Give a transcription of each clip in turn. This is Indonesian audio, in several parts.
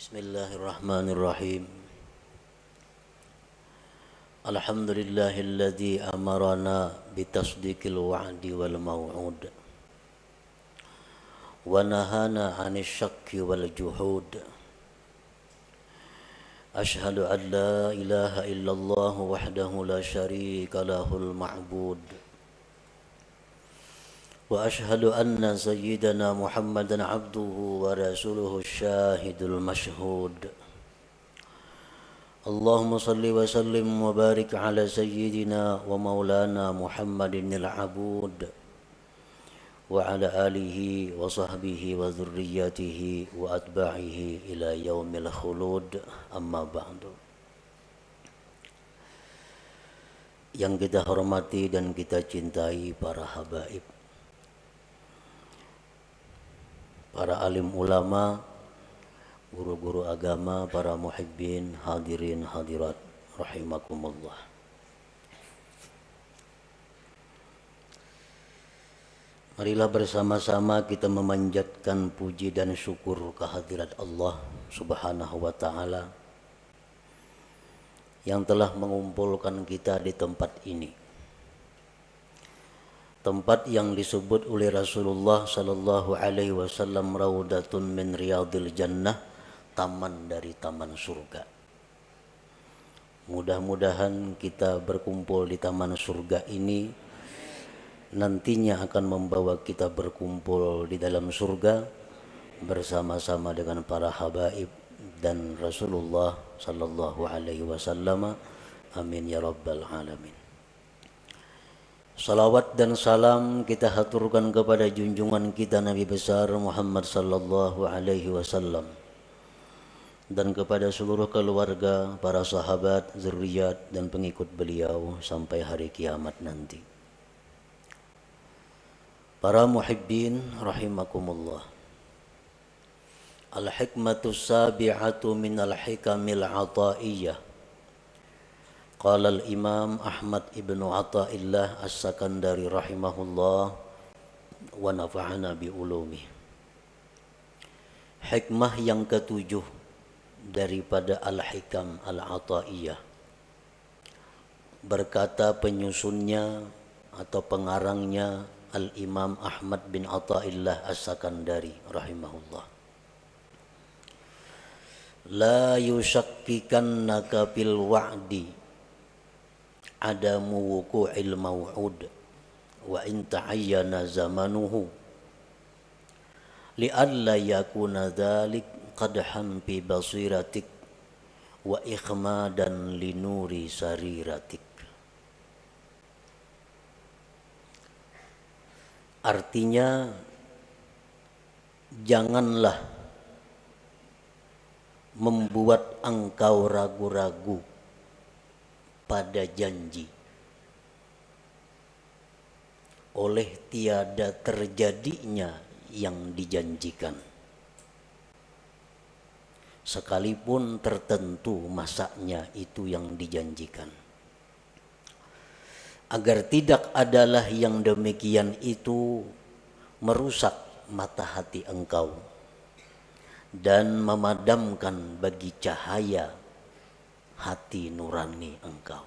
Bismillahirrahmanirrahim. Alhamdulillahilladzi amarana bitasdiqil wa'di wal maw'ud wa nahana 'anil syakki wal juhud. Ashhadu an la ilaha illallah wahdahu la syarika lahul ma'bud wa ashhadu anna sayyidana Muhammadan 'abduhu wa rasuluhu syahidul mashhud. Allahumma salli wa sallim wa barik ala sayyidina wa maulana Muhammadin al-abud wa ala alihi wa sahbihi wa dhurriyyatihi wa atba'ihi ila yaumil khulud, amma ba'du. Yang kita hormati dan kita cintai para habaib, para alim ulama, guru-guru agama, para muhibbin, hadirin hadirat rahimakumullah. Marilah bersama-sama kita memanjatkan puji dan syukur kehadirat Allah Subhanahu wa taala yang telah mengumpulkan kita di tempat ini. Tempat yang disebut oleh Rasulullah sallallahu alaihi wasallam raudatun min riyadil jannah, taman dari taman surga. Mudah-mudahan kita berkumpul di taman surga ini nantinya akan membawa kita berkumpul di dalam surga bersama-sama dengan para habaib dan Rasulullah sallallahu alaihi wasallam. Amin ya rabbal alamin. Salawat dan salam kita haturkan kepada junjungan kita Nabi besar Muhammad sallallahu alaihi wasallam dan kepada seluruh keluarga, para sahabat, zuriat dan pengikut beliau sampai hari kiamat nanti. Para muhibbin rahimakumullah. Al-hikmatus sabi'atu minal hikamil ataiyah. Qala al-imam Ahmad ibnu Athaillah as-Sakandari rahimahullah wa nafa'ana bi ulumih. Hikmah yang ketujuh daripada al-hikam al-ataiyah. Berkata penyusunnya atau pengarangnya Al-Imam Ahmad bin Athaillah as-Sakandari rahimahullah. La yushakkikannaka fil wa'di adamu wuqu'il maw'ud wa in ta'ayyana zamanuhu li'alla yakuna dhalik qadhan fi basiratik wa ikhmadan linuri sariratik. Artinya, janganlah membuat engkau ragu-ragu pada janji oleh tiada terjadinya yang dijanjikan, sekalipun tertentu masanya itu yang dijanjikan. Agar tidak adalah yang demikian itu merusak mata hati engkau dan memadamkan bagi cahaya hati nurani engkau.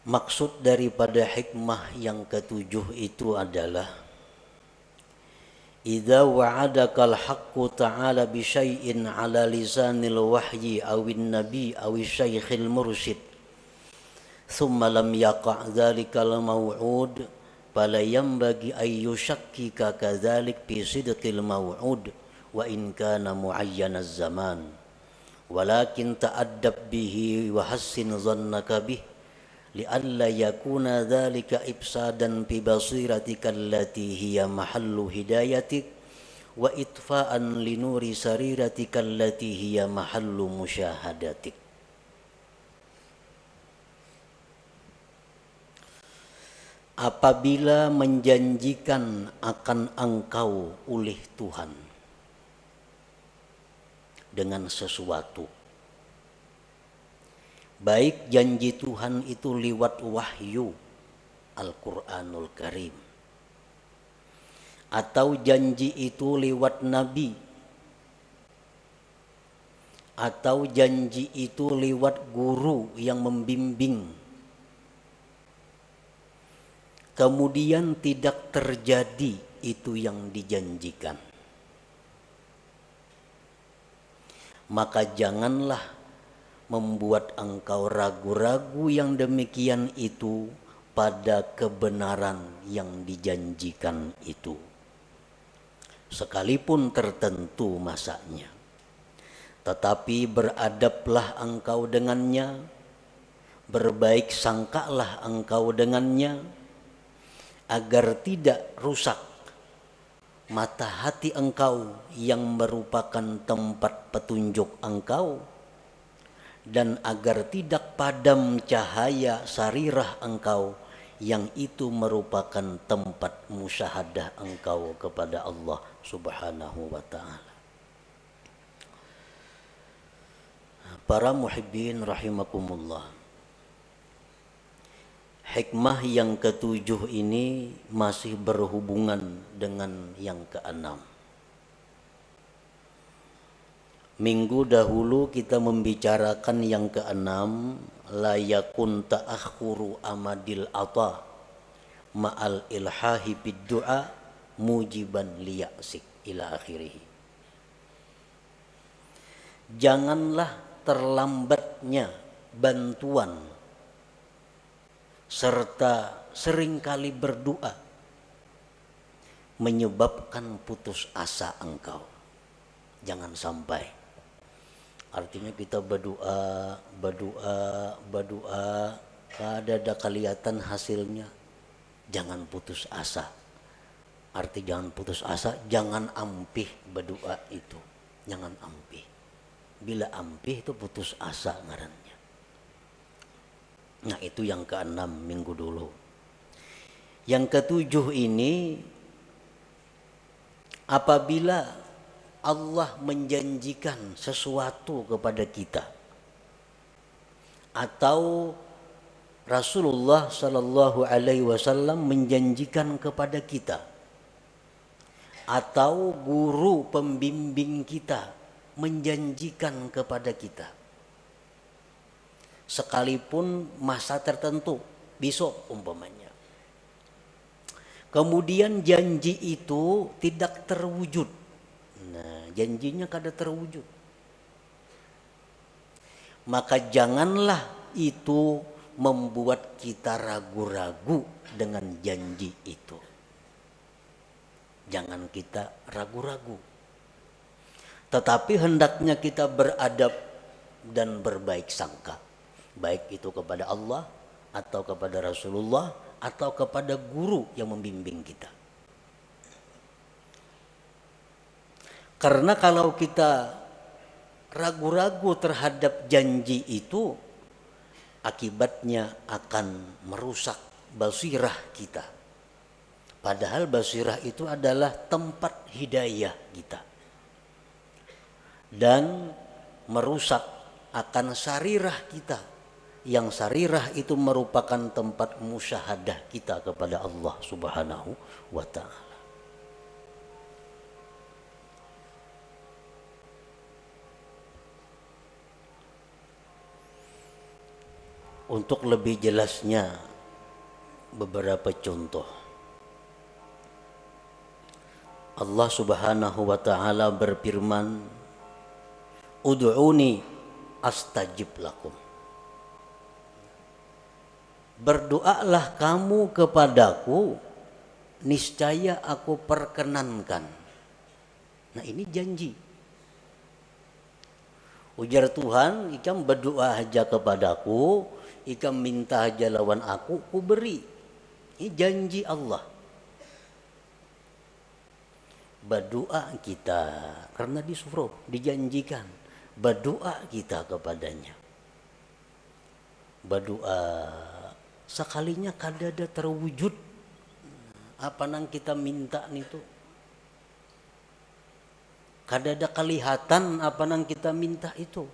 Maksud daripada hikmah yang ketujuh itu adalah idza wa'adakal haqqu ta'ala bi syai'in 'ala lisanil wahyi awin nabi awi syaikhil mursyid thumma lam yaqa' dzalikal maw'ud fala yanbaghi ay yushakkika kadzalik fi sidqil maw'ud wa in kana mu'ayyanaz zaman walakin ta'addab bihi wa hassin dhannaka bih li'alla yakuna dzalika ifsadan fi basiratika allati hiya mahallu hidayatik wa itfa'an li nuri sariratika allati hiya mahallu musyahadatik. Apabila menjanjikan akan engkau oleh Tuhan dengan sesuatu, baik janji Tuhan itu lewat wahyu Al-Quranul Karim atau janji itu lewat nabi, atau janji itu lewat guru yang membimbing, kemudian tidak terjadi itu yang dijanjikan, maka janganlah membuat engkau ragu-ragu yang demikian itu pada kebenaran yang dijanjikan itu, sekalipun tertentu masanya. Tetapi beradablah engkau dengannya, berbaik sangkalah engkau dengannya, agar tidak rusak mata hati engkau yang merupakan tempat petunjuk engkau, dan agar tidak padam cahaya sarirah engkau yang itu merupakan tempat musyahadah engkau kepada Allah Subhanahu wa ta'ala. Para muhibbin rahimakumullah, hikmah yang ketujuh ini masih berhubungan dengan yang keenam. Minggu dahulu kita membicarakan yang keenam, la yakun ta'akhuru amadil ata ma'al ilhahi bid du'a mujiban liya'sik ila akhirih. Janganlah terlambatnya bantuan serta seringkali berdoa menyebabkan putus asa engkau. Jangan sampai. Artinya kita berdoa, kada kelihatan hasilnya. Jangan putus asa. Arti jangan putus asa, jangan ampih berdoa itu. Jangan ampih. Bila ampih itu putus asa ngarannya. Nah, itu yang keenam minggu dulu. Yang ketujuh ini, apabila Allah menjanjikan sesuatu kepada kita, atau Rasulullah Sallallahu Alaihi Wasallam menjanjikan kepada kita, atau guru pembimbing kita menjanjikan kepada kita, sekalipun masa tertentu, besok umpamanya, kemudian janji itu tidak terwujud. Nah, janjinya kada terwujud, maka janganlah itu membuat kita ragu-ragu dengan janji itu. Jangan kita ragu-ragu, tetapi hendaknya kita beradab dan berbaik sangka, baik itu kepada Allah atau kepada Rasulullah atau kepada guru yang membimbing kita. Karena kalau kita ragu-ragu terhadap janji itu, akibatnya akan merusak basirah kita. Padahal basirah itu adalah tempat hidayah kita. Dan merusak akan sarirah kita, yang sarirah itu merupakan tempat musyahadah kita kepada Allah Subhanahu wa ta'ala. Untuk lebih jelasnya beberapa contoh. Allah Subhanahu wa ta'ala berfirman, ud'uni astajib lakum. Berdoalah kamu kepadaku, niscaya aku perkenankan. Nah, ini janji. Ujar Tuhan, ikam berdoa aja kepadaku, ikam minta aja lawan aku, ku beri. Ini janji Allah. Berdoa kita, karena disuruh, dijanjikan. Berdoa kita kepadanya. Berdoa sekalinya kadada terwujud apa nang kita minta itu. Kadada kelihatan apa nang kita minta itu.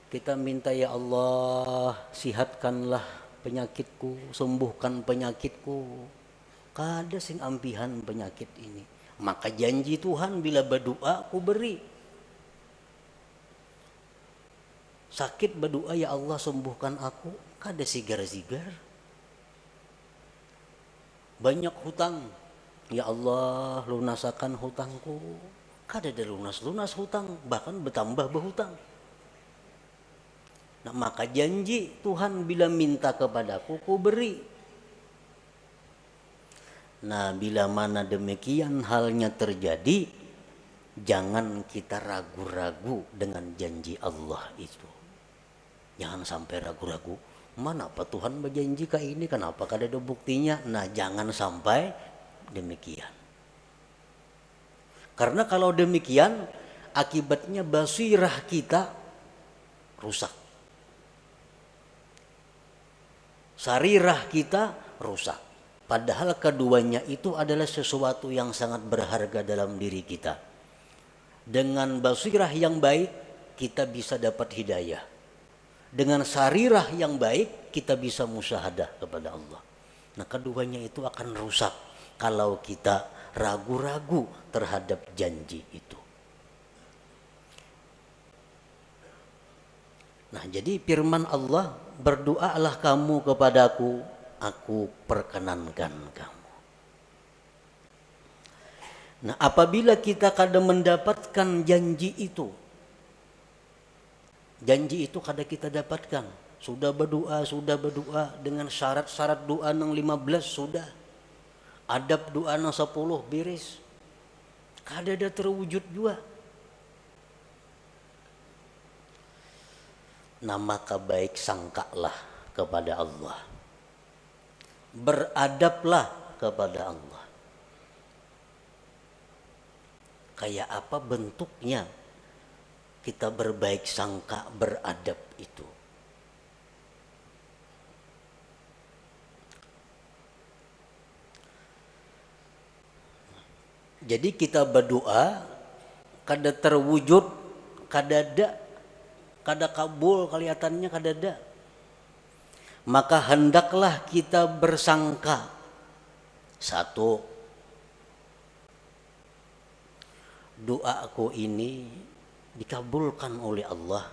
Kita minta, ya Allah, sihatkanlah penyakitku, sembuhkan penyakitku. Kada sing ampihan penyakit ini. Maka janji Tuhan bila berdoa ku beri. Sakit berdoa, ya Allah sembuhkan aku, kada sigar-sigar. Banyak hutang, ya Allah lunasakan hutangku, kada ada lunas hutang, bahkan bertambah berhutang. Nah, maka janji Tuhan bila minta kepadaku ku beri. Nah, bila mana demikian halnya terjadi, jangan kita ragu-ragu dengan janji Allah itu. Jangan sampai ragu-ragu, mana apa Tuhan berjanji kayak ini, kenapa kada ada buktinya. Nah, jangan sampai demikian. Karena kalau demikian akibatnya basirah kita rusak, sarirah kita rusak. Padahal keduanya itu adalah sesuatu yang sangat berharga dalam diri kita. Dengan basirah yang baik kita bisa dapat hidayah. Dengan sarirah yang baik kita bisa musyahadah kepada Allah. Nah, keduanya itu akan rusak kalau kita ragu-ragu terhadap janji itu. Nah, jadi firman Allah, berdoalah kamu kepadaku, aku perkenankan kamu. Nah, apabila kita kadang mendapatkan janji itu kada kita dapatkan. Sudah berdoa dengan syarat-syarat doa nang 15 sudah. Adab doa nang 10 beres. Kada ada terwujud juga. Nah, maka baik sangkalah kepada Allah. Beradablah kepada Allah. Kayak apa bentuknya kita berbaik sangka, beradab itu? Jadi kita berdoa kada terwujud, kada kabul kelihatannya, kada ada. Maka hendaklah kita bersangka, satu, doaku ini dikabulkan oleh Allah,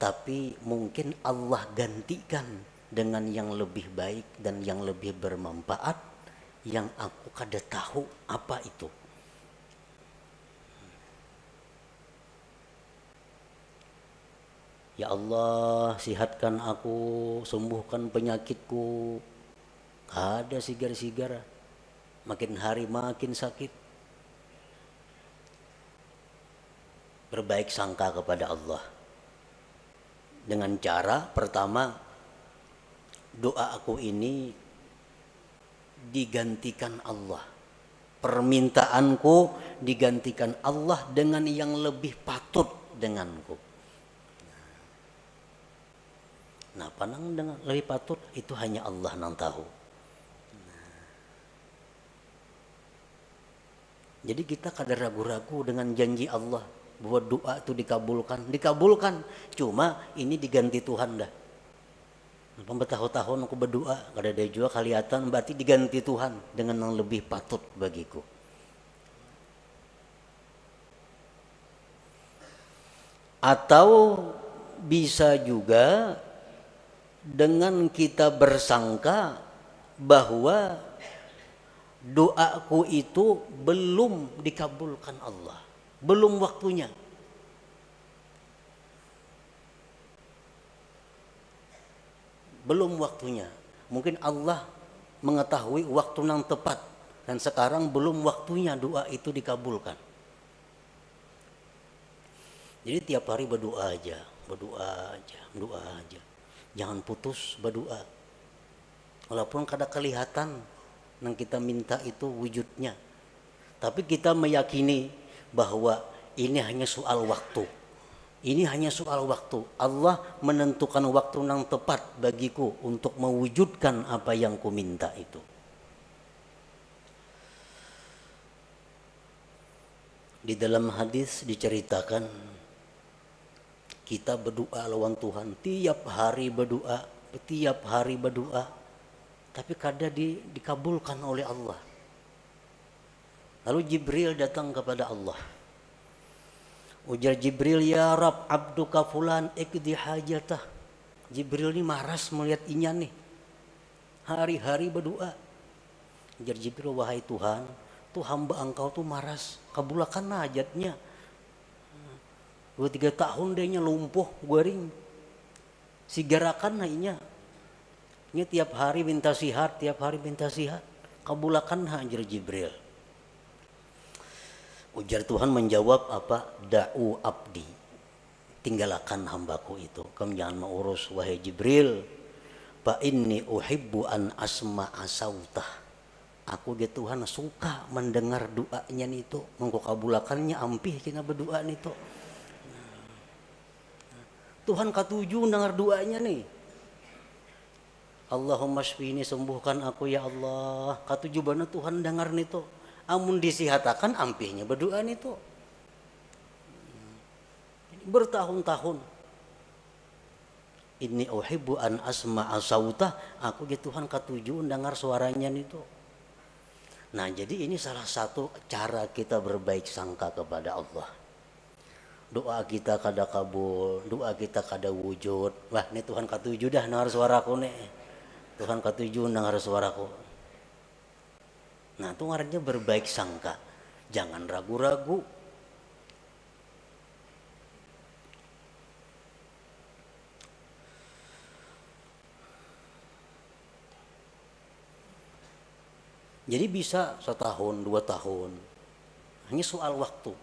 tapi mungkin Allah gantikan dengan yang lebih baik dan yang lebih bermanfaat yang aku kada tahu apa itu. Ya Allah, sihatkan aku, sembuhkan penyakitku. Kada sigar-sigar, makin hari makin sakit. Berbaik sangka kepada Allah dengan cara pertama, doa aku ini digantikan Allah, permintaanku digantikan Allah dengan yang lebih patut denganku. Nah, panang dengan lebih patut itu hanya Allah yang tahu. Jadi kita kada ragu-ragu dengan janji Allah bahwa doa itu dikabulkan. Cuma ini diganti Tuhan dah. Bertahun-tahun aku berdoa, kada ada juga kelihatan, berarti diganti Tuhan dengan yang lebih patut bagiku. Atau bisa juga dengan kita bersangka bahwa doaku itu belum dikabulkan Allah, belum waktunya. Belum waktunya. Mungkin Allah mengetahui waktu yang tepat dan sekarang belum waktunya doa itu dikabulkan. Jadi tiap hari berdoa aja. Jangan putus berdoa. Walaupun kada kelihatan yang kita minta itu wujudnya, tapi kita meyakini bahwa ini hanya soal waktu. Ini hanya soal waktu. Allah menentukan waktu yang tepat bagiku untuk mewujudkan apa yang ku minta itu. Di dalam hadis diceritakan kita berdoa lawan Tuhan, tiap hari berdoa, tapi kadang dikabulkan oleh Allah. Lalu Jibril datang kepada Allah. Ujar Jibril, ya Rab, abduka fulan ikdi hajatah. Jibril ini maras melihat inya nih. Hari-hari berdoa. Ujar Jibril, wahai Tuhan, tuh hamba engkau tuh maras, kabulkan hajatnya. 2-3 tahun dehnya lumpuh, guring. Sigarakan inya. Nya tiap hari minta sihat, kabulkan ujar Jibril. Ujar Tuhan menjawab apa? Da'u abdi. Tinggalkan hambaku itu. Kamu jangan mengurus wahai Jibril. Fa inni uhibbu an asma'a sautah. Aku ge Tuhan suka mendengar doanya itu. Mengko kabulakannya ampih kina berdoa itu. Tuhan katuju dengar doanya nih. Allahumma shfini, sembuhkan aku ya Allah. Katuju bana Tuhan dengar nih tuh. Amun disihatakan ampihnya berdoa itu bertahun-tahun. Inni uhibbu an asma'a sautah, aku gitu Tuhan katuju dengar suaranya itu. Nah, jadi ini salah satu cara kita berbaik sangka kepada Allah. Doa kita kada kabul, doa kita kada wujud. Wah, ini Tuhan katuju dah dengar suaraku nih. Tuhan katuju dengar suaraku. Nah, itu artinya berbaik sangka. Jangan ragu-ragu. Jadi bisa 1 tahun, 2 tahun. Hanya soal waktu.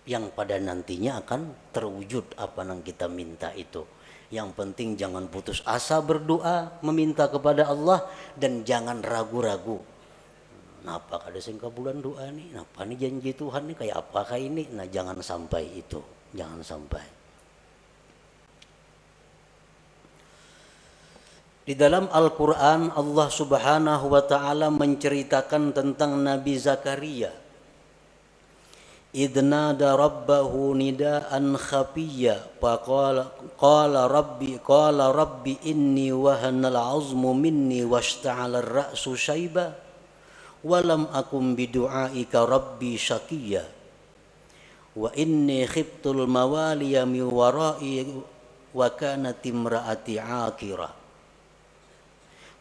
Yang pada nantinya akan terwujud apa yang kita minta itu. Yang penting jangan putus asa berdoa, meminta kepada Allah. Dan jangan ragu-ragu. Napa kada sing kabulan doa nih? Napa nih janji Tuhan nih kayak apakah ini? Nah, jangan sampai itu, jangan sampai. Di dalam Al-Qur'an Allah Subhanahu wa taala menceritakan tentang Nabi Zakaria. Idnada rabbahu nidaan khafiyya qala rabbi inni wahanal azmu minni washta'ala ar-ra'su shayba walam akum bidu'aika rabbi syaqiyya wa inni khiftul mawaliya mi wara'i wa kanat imra'ati 'aqira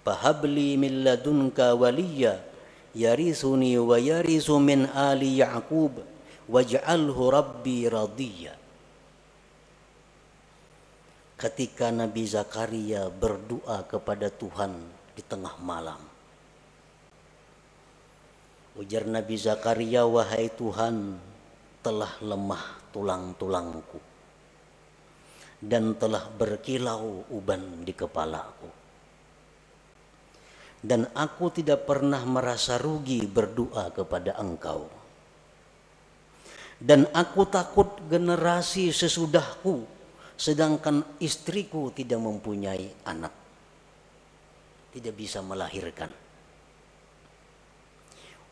fahabli min ladunka waliyya yarisuni wa yarisu min ali ya'qub waj'alhu rabbi radiyya. Ketika Nabi Zakaria berdoa kepada Tuhan di tengah malam, ujar Nabi Zakaria, wahai Tuhan, telah lemah tulang-tulangku dan telah berkilau uban di kepalaku. Dan aku tidak pernah merasa rugi berdoa kepada Engkau. Dan aku takut generasi sesudahku, sedangkan istriku tidak mempunyai anak, tidak bisa melahirkan.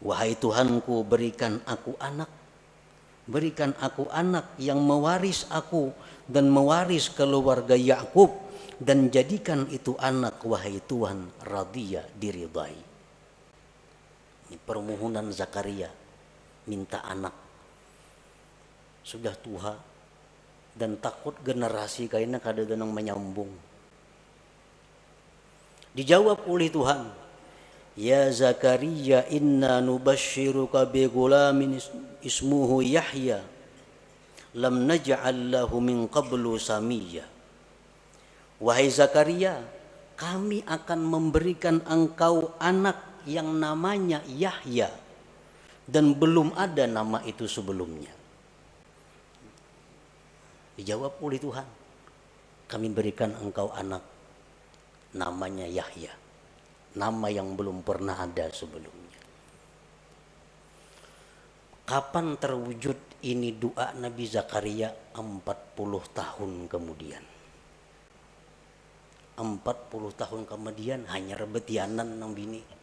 Wahai Tuhanku, berikan aku anak yang mewaris aku dan mewaris keluarga Yakub, dan jadikan itu anak, wahai Tuhan, radhiya, diridai. Ini permohonan Zakaria, minta anak. Sudah tua dan takut generasi kayaknya kada denang menyambung. Dijawab oleh Tuhan, ya Zakaria, inna nubashiruka bi gulamin ismuhu Yahya lam naj'al lahu min qablu samiyya. Wahai Zakaria, kami akan memberikan engkau anak yang namanya Yahya dan belum ada nama itu sebelumnya. Dijawab oleh Tuhan, kami berikan engkau anak namanya Yahya, nama yang belum pernah ada sebelumnya. Kapan terwujud ini doa Nabi Zakaria? 40 tahun kemudian. 40 tahun kemudian hanya rebetianan nang bini.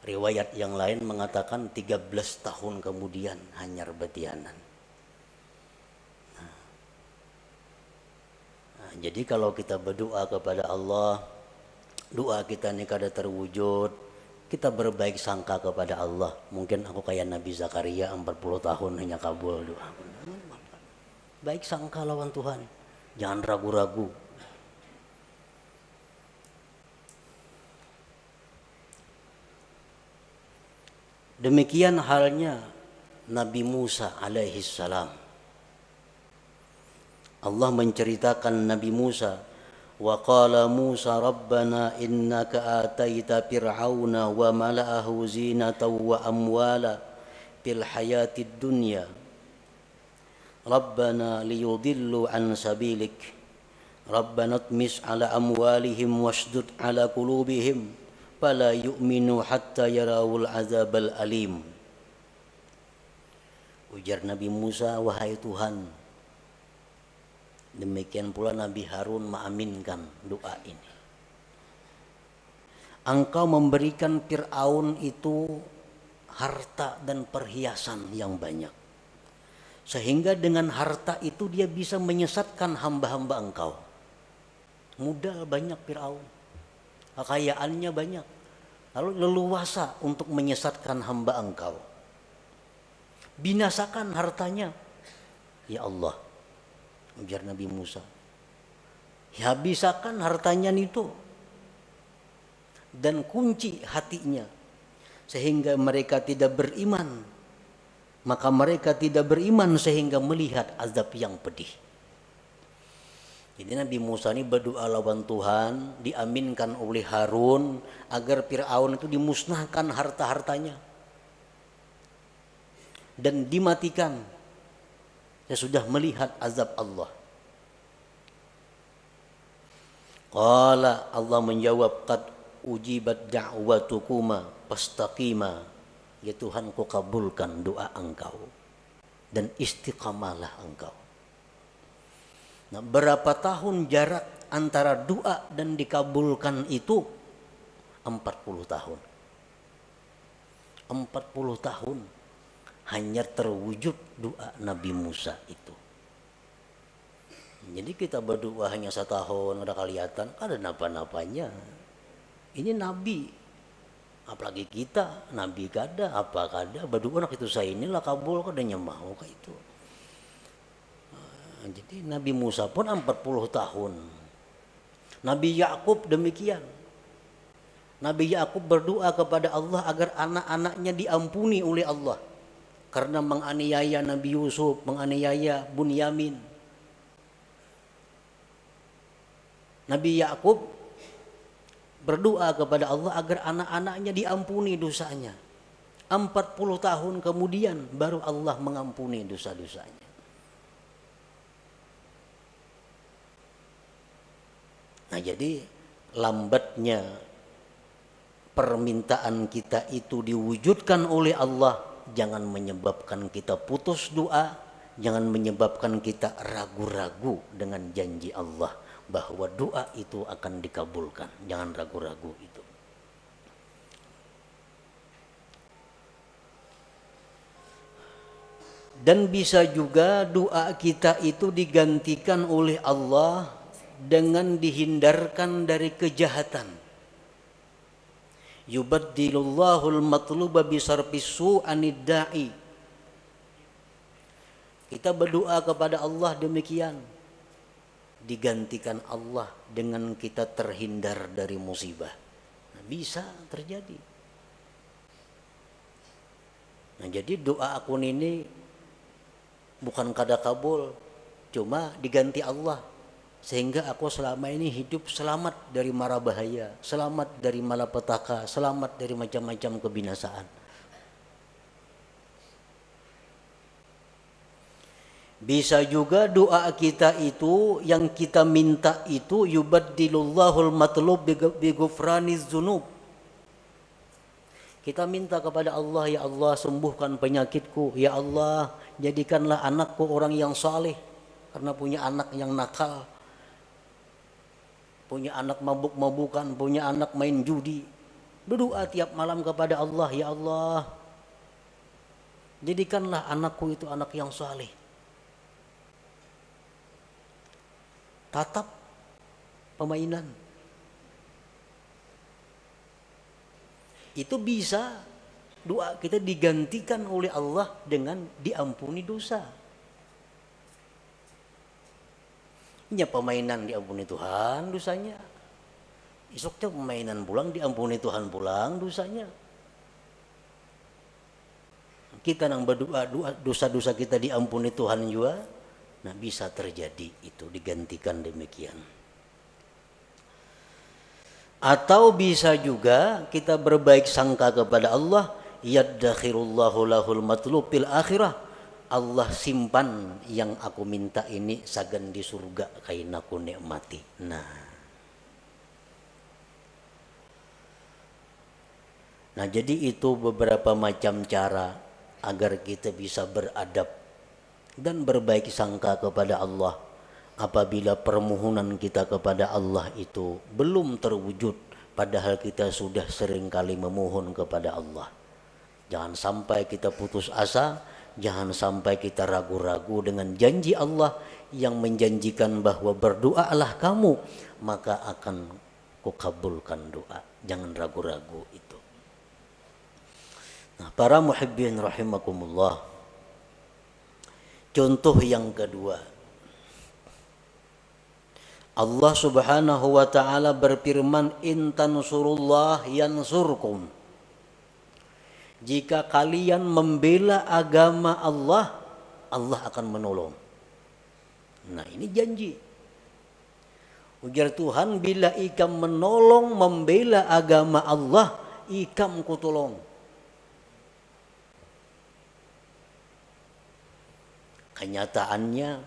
Riwayat yang lain mengatakan 13 tahun kemudian hanya rebetianan. Jadi kalau kita berdoa kepada Allah, doa kita ini kada terwujud, kita berbaik sangka kepada Allah. Mungkin aku kayak Nabi Zakaria 40 tahun hanya kabul doa. Baik sangka lawan Tuhan, jangan ragu-ragu. Demikian halnya Nabi Musa alaihi salam. Allah menceritakan Nabi Musa, wa qala Musa rabbana innaka ataita fir'auna wa mala'ahu zinatan wa amwala fil hayatid dunya rabbana liyudillu an sabilik rabbana tmis ala amwalihim washdud ala qulubihim fala yu'minu hatta yarawul azabal alim. Ujar Nabi Musa, wahai Tuhan. Demikian pula Nabi Harun mengaminkan doa ini. Engkau memberikan Fir'aun itu harta dan perhiasan yang banyak. Sehingga dengan harta itu dia bisa menyesatkan hamba-hamba engkau. Modal banyak Fir'aun. Kekayaannya banyak. Lalu leluasa untuk menyesatkan hamba engkau. Binasakan hartanya. Ya Allah. Ujar Nabi Musa. Ya bisakan hartanya itu. Dan kunci hatinya. Sehingga mereka tidak beriman. Maka mereka tidak beriman sehingga melihat azab yang pedih. Jadi Nabi Musa ini berdoa lawan Tuhan, diaminkan oleh Harun agar Fir'aun itu dimusnahkan harta-hartanya dan dimatikan. Saya sudah melihat azab Allah. Qala, Allah menjawab, qad ujibat da'watukuma fastaqima. Ya Tuhan, Kau kabulkan doa engkau dan istiqamalah engkau. Nah, berapa tahun jarak antara doa dan dikabulkan itu? 40 tahun. 40 tahun hanya terwujud doa Nabi Musa itu. Jadi kita berdoa hanya 1 tahun, ada kelihatan, ada napa-napanya. Ini Nabi. Apalagi kita, Nabi kada, apa kada, berdoa nak itu saya inilah kabul kadanya mau kayak itu. Jadi Nabi Musa pun 40 tahun. Nabi Yakub demikian. Nabi Yakub berdoa kepada Allah agar anak-anaknya diampuni oleh Allah. Karena menganiaya Nabi Yusuf, menganiaya Bunyamin. Nabi Yakub berdoa kepada Allah agar anak-anaknya diampuni dosanya. 40 tahun kemudian baru Allah mengampuni dosa-dosanya. Nah, jadi lambatnya permintaan kita itu diwujudkan oleh Allah jangan menyebabkan kita putus doa, jangan menyebabkan kita ragu-ragu dengan janji Allah bahwa doa itu akan dikabulkan. Jangan ragu-ragu itu. Dan bisa juga doa kita itu digantikan oleh Allah dengan dihindarkan dari kejahatan. Yubaddilullahu al-matluba bisarfis su'anid da'i. Kita berdoa kepada Allah demikian. Digantikan Allah dengan kita terhindar dari musibah. Nah, bisa terjadi. Nah, jadi doa akun ini bukan kada kabul, cuma diganti Allah sehingga aku selama ini hidup selamat dari mara bahaya, selamat dari malapetaka, selamat dari macam-macam kebinasaan. Bisa juga doa kita itu yang kita minta itu yubaddilullahu al-matlub bi ghufraniz dzunub. Kita minta kepada Allah, ya Allah sembuhkan penyakitku, ya Allah jadikanlah anakku orang yang saleh karena punya anak yang nakal, punya anak mabuk-mabukan, punya anak main judi. Berdoa tiap malam kepada Allah, ya Allah jadikanlah anakku itu anak yang saleh. Tatap pemainan. Itu bisa doa kita digantikan oleh Allah dengan diampuni dosa. Nya pemainan diampuni Tuhan dosanya. Esoknya pemainan pulang diampuni Tuhan pulang dosanya. Kita nang berdoa dosa-dosa kita diampuni Tuhan juga. Nah bisa terjadi itu digantikan demikian. Atau bisa juga kita berbaik sangka kepada Allah, yaddakhirullahu lahul matlub fil akhirah. Allah simpan yang aku minta ini sagan di surga kain aku nikmati. Nah jadi itu beberapa macam cara agar kita bisa beradab dan berbaik sangka kepada Allah. Apabila permohonan kita kepada Allah itu belum terwujud, padahal kita sudah sering kali memohon kepada Allah. Jangan sampai kita putus asa, jangan sampai kita ragu-ragu dengan janji Allah yang menjanjikan bahwa berdoalah kamu, maka akan kukabulkan doa. Jangan ragu-ragu itu. Nah, para muhibbin rahimakumullah. Contoh yang kedua. Allah Subhanahu wa taala berfirman, "In tansurullah yansurkum." Jika kalian membela agama Allah, Allah akan menolong. Nah, ini janji. Ujar Tuhan, bila ikam menolong membela agama Allah, ikam kutolong. Kenyataannya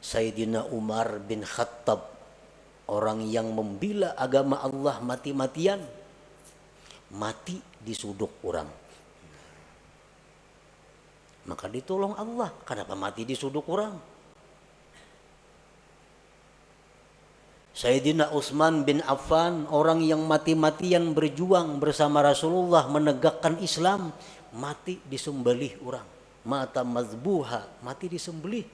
Sayyidina Umar bin Khattab, orang yang membela agama Allah mati-matian, mati di suduk orang. Maka ditolong Allah. Kenapa mati di suduk orang? Sayyidina Utsman bin Affan, orang yang mati-matian berjuang bersama Rasulullah menegakkan Islam, mati disembelih orang. Mata mazbuha, mati disembelih.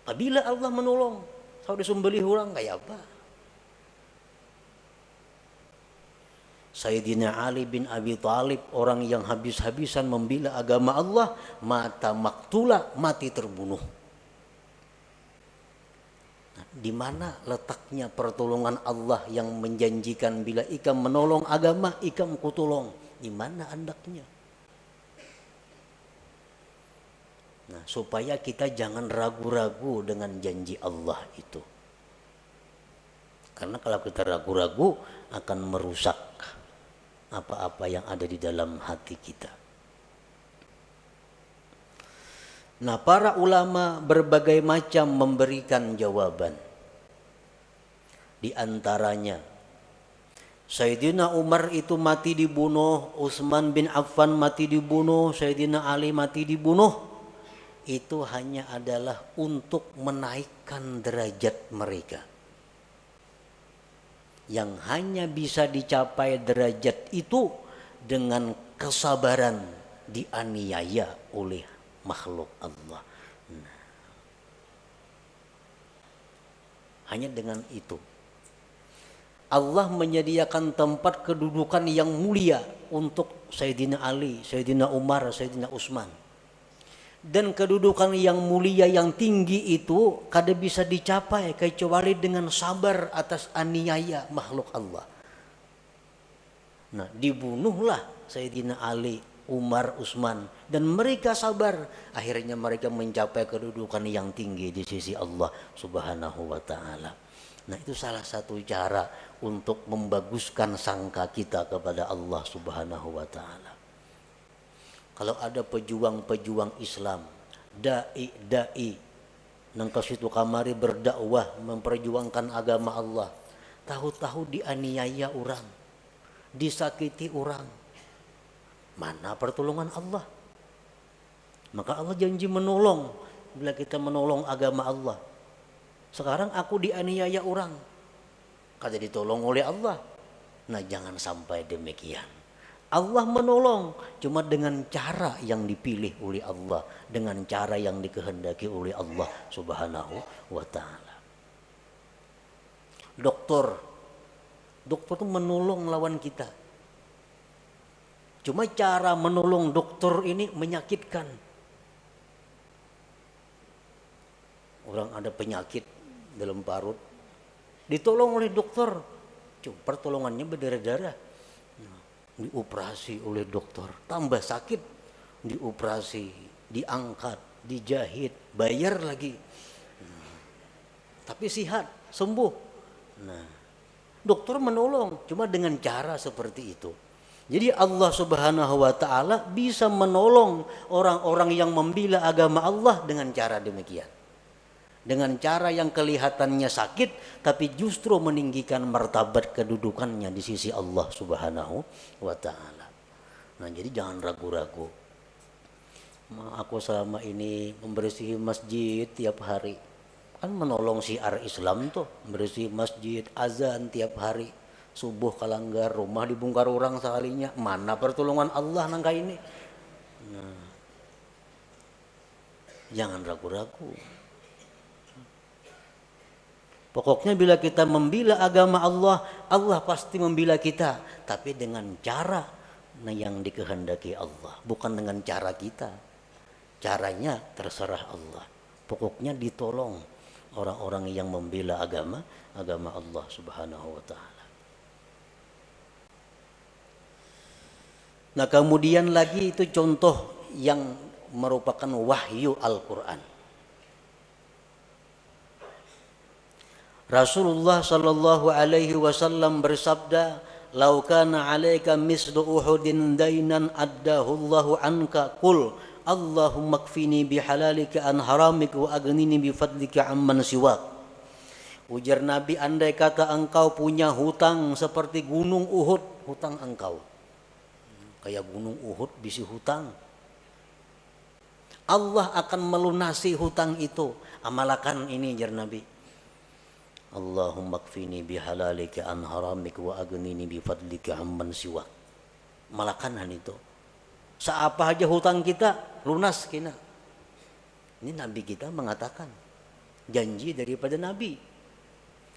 Apabila Allah menolong, kalau disembelih orang kayak apa? Sayyidina Ali bin Abi Thalib, orang yang habis-habisan membela agama Allah, mata maktula, mati terbunuh. Nah, di mana letaknya pertolongan Allah yang menjanjikan bila ikam menolong agama, ikam kutolong? Di mana andaknya? Nah, supaya kita jangan ragu-ragu dengan janji Allah itu. Karena kalau kita ragu-ragu akan merusak apa-apa yang ada di dalam hati kita. Nah, para ulama berbagai macam memberikan jawaban. Di antaranya, Sayyidina Umar itu mati dibunuh, Utsman bin Affan mati dibunuh, Sayyidina Ali mati dibunuh. Itu hanya adalah untuk menaikkan derajat mereka. Yang hanya bisa dicapai derajat itu dengan kesabaran dianiaya oleh makhluk Allah. Nah, hanya dengan itu. Allah menyediakan tempat kedudukan yang mulia untuk Sayyidina Ali, Sayyidina Umar, Sayyidina Utsman. Dan kedudukan yang mulia yang tinggi itu kada bisa dicapai kecuali dengan sabar atas aniaya makhluk Allah. Nah, dibunuhlah Sayyidina Ali, Umar, Utsman, dan mereka sabar. Akhirnya mereka mencapai kedudukan yang tinggi di sisi Allah Subhanahu wa taala. Nah, itu salah satu cara untuk membaguskan sangka kita kepada Allah Subhanahu wa taala. Kalau ada pejuang-pejuang Islam, dai-dai nang ke situ kamari berdakwah memperjuangkan agama Allah, tahu-tahu dianiaya orang, disakiti orang, mana pertolongan Allah? Maka Allah janji menolong bila kita menolong agama Allah. Sekarang aku dianiaya orang, kada ditolong oleh Allah. Nah, jangan sampai demikian. Allah menolong cuma dengan cara yang dipilih oleh Allah, dengan cara yang dikehendaki oleh Allah Subhanahu wa taala. Dokter Dokter itu menolong lawan kita. Cuma cara menolong dokter ini menyakitkan. Orang ada penyakit dalam parut, ditolong oleh dokter. Cuma pertolongannya berdarah-darah. Dioperasi oleh dokter, tambah sakit, dioperasi, diangkat, dijahit, bayar lagi. Tapi sehat, sembuh. Nah, dokter menolong, cuma dengan cara seperti itu. Jadi Allah Subhanahu wa Ta'ala bisa menolong orang-orang yang membela agama Allah dengan cara demikian. Dengan cara yang kelihatannya sakit, tapi justru meninggikan martabat kedudukannya di sisi Allah Subhanahu wa Ta'ala. Nah, jadi jangan ragu-ragu. Aku selama ini membersih masjid tiap hari, kan menolong syiar Islam tuh, bersih masjid, azan tiap hari, subuh kalanggar, rumah dibongkar orang sekalinya, mana pertolongan Allah nangka ini. Nah, jangan ragu-ragu. Pokoknya bila kita membela agama Allah, Allah pasti membela kita, tapi dengan cara yang dikehendaki Allah, bukan dengan cara kita. Caranya terserah Allah. Pokoknya ditolong orang-orang yang membela agama Allah Subhanahu wa Ta'ala. Nah, kemudian lagi itu contoh yang merupakan wahyu Al-Quran. Rasulullah sallallahu alaihi wasallam bersabda, "Lau kana 'alaika mislu Uhudin dainan addahu Allahu anka, qul Allahumma kfini bihalalika an haramika wa aghnini bifadlika amman siwak." Ujar Nabi, andai kata engkau punya hutang seperti gunung Uhud, hutang engkau kayak gunung Uhud bisi hutang, Allah akan melunasi hutang itu. Amalkan ini, jar Nabi. Allahumma kfini bihalalika an haramika wa aghnini bifadlika amman siwak. Malakanan itu. Seapa aja hutang kita lunas kena. Ini Nabi kita mengatakan, janji daripada Nabi.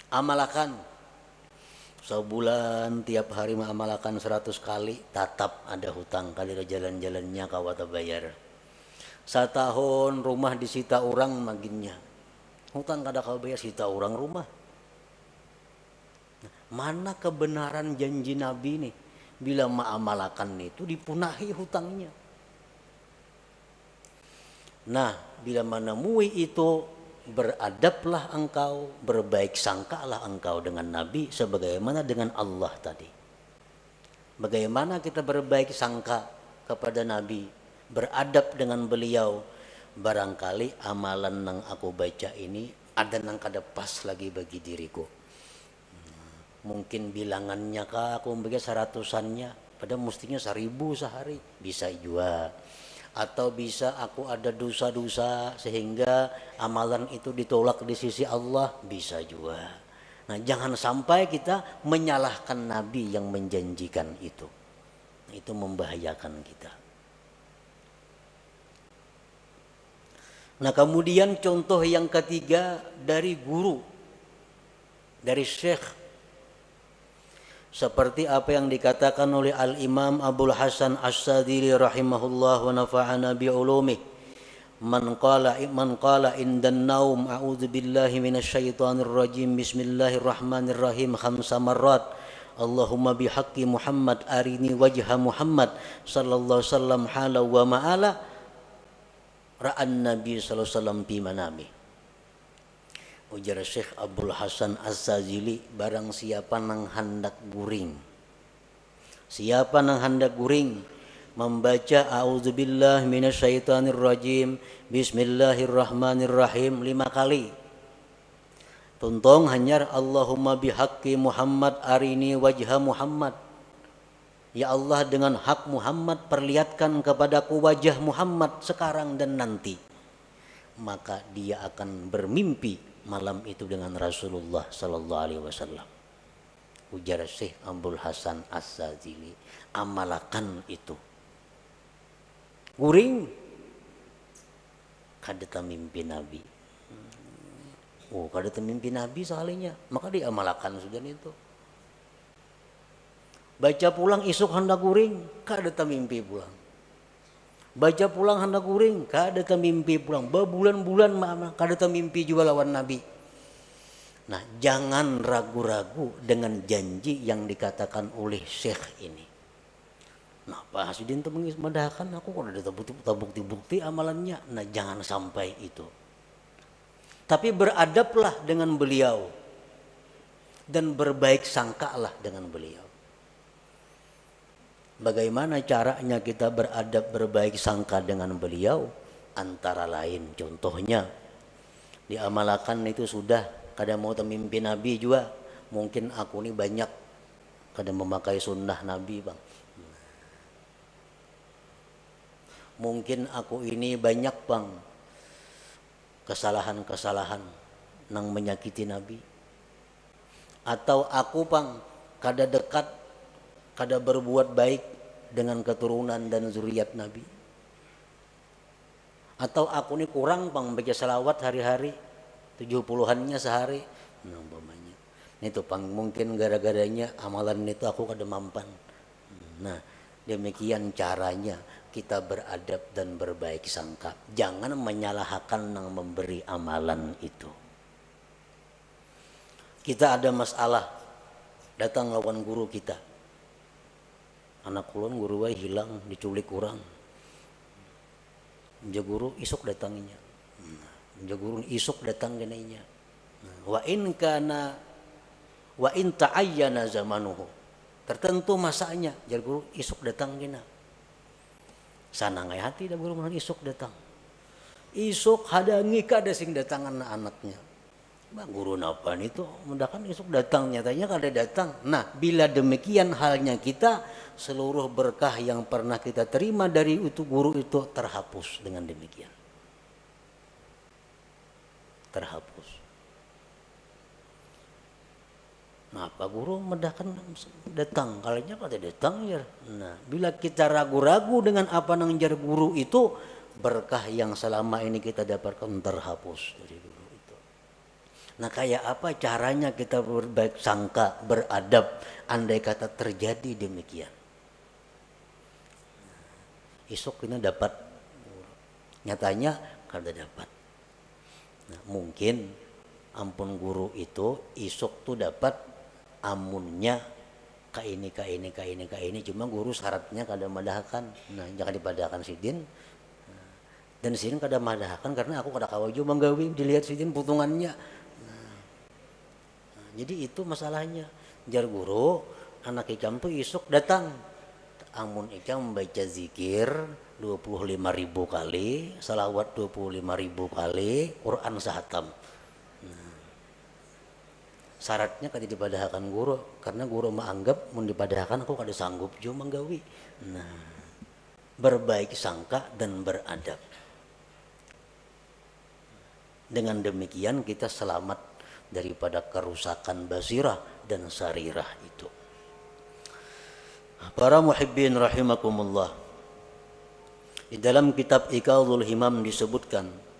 Amalkan. Sebulan tiap hari mengamalkan 100 kali, tatap ada hutang kali jalan-jalannya kawata bayar. Setahun rumah disita orang maginnya. Hutang kada kau bayar, sita orang rumah. Mana kebenaran janji Nabi nih? Bila mengamalkan itu dipunahi hutangnya. Nah, bila menemui itu, beradablah engkau, berbaik sangkalah engkau dengan Nabi sebagaimana dengan Allah tadi. Bagaimana kita berbaik sangka kepada Nabi, beradab dengan beliau. Barangkali amalan yang aku baca ini ada yang kada pas lagi bagi diriku. Mungkin bilangannya kah aku membaca 100-annya, padahal mestinya 1000 sehari, bisa juga. Atau bisa aku ada dosa-dosa sehingga amalan itu ditolak di sisi Allah, bisa juga. Nah, jangan sampai kita menyalahkan Nabi yang menjanjikan itu. Itu membahayakan kita. Nah, kemudian contoh yang ketiga dari guru, dari syekh. Seperti apa yang dikatakan oleh Al-Imam Abul Hasan As-Sadili rahimahullah wa nafa'ana bi'ulumih. Man qala indan naum a'udzu billahi minasyaitonir rajim bismillahirrahmanirrahim 5 marrat. Allahumma bihaqqi Muhammad arini wajha Muhammad sallallahu alaihi wasallam hala wa ma'ala ra'an Nabi sallallahu alaihi wasallam fi manami. Ujar Syekh Abdul Hasan Az-Zazili, barang siapa nang hendak guring, siapa nang hendak guring membaca a'udzubillahi minasyaitonirrajim bismillahirrahmanirrahim 5 kali, tuntong hanyar Allahumma bihaqqi Muhammad arini wajha Muhammad, ya Allah dengan hak Muhammad perlihatkan kepadaku wajah Muhammad sekarang dan nanti, maka dia akan bermimpi malam itu dengan Rasulullah sallallahu alaihi wasallam. Ujar Syekh Abdul Hasan As-Sazili, amalkan itu. Guring kada mimpi Nabi. Oh, kada mimpi Nabi soalnya, maka diamalkan sudah itu. Baca pulang isuk hendak guring, kada mimpi pulang. Baca pulang hendak guring, kada mimpi pulang. Berbulan-bulan kada mimpi juga lawan Nabi. Nah, jangan ragu-ragu dengan janji yang dikatakan oleh Syekh ini. Nah, Pak Hasidin itu mendahkan aku kalau ada bukti-bukti amalannya. Nah, jangan sampai itu. Tapi beradablah dengan beliau dan berbaik sangkalah dengan beliau. Bagaimana caranya kita beradab berbaik sangka dengan beliau? Antara lain contohnya diamalkan itu sudah kada mau mimpi Nabi juga. Mungkin aku ini banyak kada memakai sunnah Nabi bang. Mungkin aku ini banyak bang kesalahan-kesalahan nang menyakiti Nabi. Atau aku bang kada dekat, kada berbuat baik dengan keturunan dan zuriat Nabi. Atau aku ini kurang bang baca salawat hari-hari 70-annya sehari. Nah umpamanya itu bang mungkin gara-garanya amalan itu aku kada mampan. Nah demikian caranya kita beradab dan berbaik sangka. Jangan menyalahkan nang memberi amalan itu. Kita ada masalah, datang lawan guru kita. Anak kulon guru wae hilang, diculik kurang. Ja guru isuk datanginya. Ja guru isuk datang genainya. Wa in ta'ayyana zamanuhu. Tertentu masanya, jar guru isuk datang gena. Sanangai hati da guru mun isuk datang. Isuk hadangi kada sing datangan anaknya. Bang guru napa itu mudahkan isuk datang nyatanya kada datang. Nah, bila demikian halnya kita, seluruh berkah yang pernah kita terima dari itu guru itu terhapus dengan demikian. Terhapus. Nah, Pak Guru mendahkan datang, kalanya kada datang ya. Nah, bila kita ragu-ragu dengan apa nang jar guru itu, berkah yang selama ini kita dapatkan terhapus dari guru itu. Nah, kayak apa caranya kita berbaik sangka, beradab, andai kata terjadi demikian. Isuk ini dapat, nyatanya kada dapat. Nah, mungkin ampun guru itu isuk tuh dapat amunnya ka ini cuma guru syaratnya kada madahkan. Nah jangan dipadahkan sidin. Dan sidin kada madahkan karena aku kada kawaju manggawi dilihat sidin putungannya. Nah, jadi itu masalahnya. Jar guru anak ikam tuh isuk datang. Amun ikam membaca zikir 25.000 kali, salawat 25.000 kali, Quran sahatam. Syaratnya kada dipadahkan guru karena guru menganggap mun dipadahkan aku kada sanggup jo manggawi. Nah, berbaik sangka dan beradab. Dengan demikian kita selamat daripada kerusakan basirah dan sarirah itu. Para muhibbin rahimakumullah. Di dalam kitab Iqadhul Himam disebutkan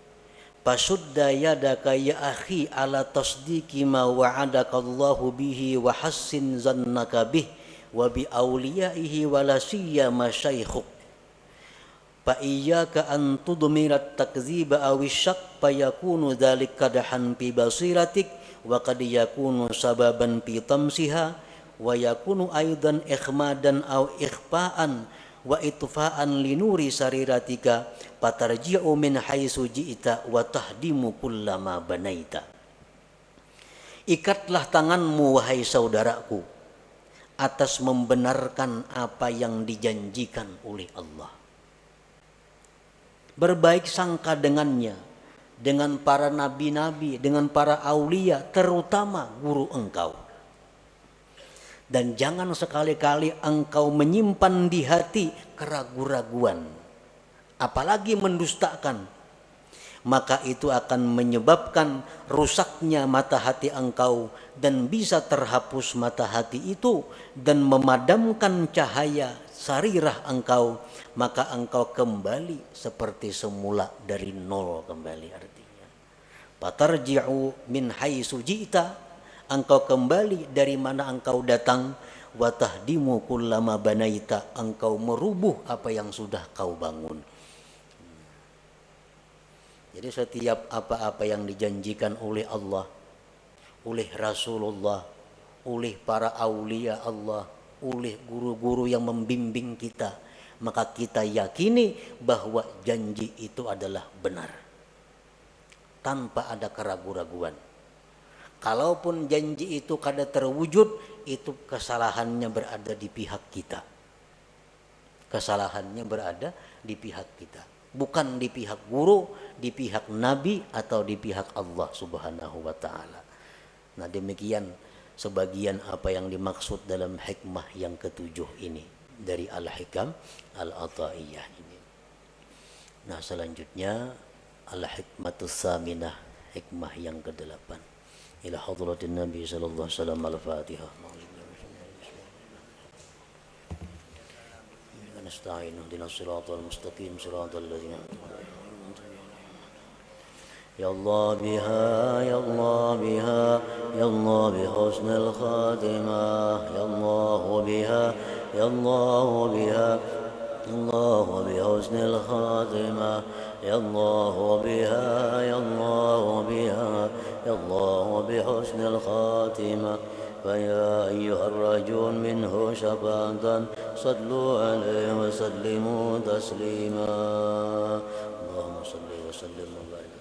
Pasudda yadaka ya akhi ala tasdiki ma wa'adaka Allahu bihi wa hassin zannaka bih wa bi awliyaihi wa la siyama syaikhuk fa iyyaka an tudmira at-takdziba aw asy-syak fa yakunu dzalika kadahan fi basiratik wa qad yakunu sababan fi tamsiha wa yakunu aidan ikhmadan aw ikhfa'an wa itfa'an linuri sariratika patarji'u min haitsu ji'ta wa tahdimu kullama banaita. Ikatlah tanganmu wahai saudaraku atas membenarkan apa yang dijanjikan oleh Allah. Berbaik sangka dengannya, dengan para nabi-nabi, dengan para aulia, terutama guru engkau. Dan jangan sekali-kali engkau menyimpan di hati keraguan-raguan, apalagi mendustakan, maka itu akan menyebabkan rusaknya mata hati engkau dan bisa terhapus mata hati itu dan memadamkan cahaya sarirah engkau, maka engkau kembali seperti semula dari nol kembali. Artinya patarji'u min haitsu ji'ta, engkau kembali dari mana engkau datang, wa tahdimu kullama banaita, engkau merubuh apa yang sudah kau bangun. Jadi setiap apa-apa yang dijanjikan oleh Allah, oleh Rasulullah, oleh para aulia Allah, oleh guru-guru yang membimbing kita, maka kita yakini bahwa janji itu adalah benar tanpa ada keraguan-raguan. Kalaupun janji itu kada terwujud, itu kesalahannya berada di pihak kita. Kesalahannya berada di pihak kita, bukan di pihak guru, di pihak nabi, atau di pihak Allah Subhanahu wa ta'ala. Nah, demikian sebagian apa yang dimaksud dalam hikmah yang ketujuh ini dari Al-Hikam Al-Ataiyah ini. Nah, selanjutnya Al-Hikmatus Saminah, hikmah yang ke-8. Ila hadratin Nabi sallallahu alaihi wasallam. Al-Fatihah. Nasta'in ihdinas siratal mustaqim siratal ladzina Ya Allah biha, Ya Allah biha, Ya Allah bihusnil khatimah, Ya Allah biha, Ya Allah biha, Ya Allah bihusnil khatimah, Ya Allah biha, Ya Allah biha, Ya Allah bihusnil khatimah. فيا أيها الراجون منه شفاعة صلوا عليه وسلموا تسليما اللهم صل وسلم وبارك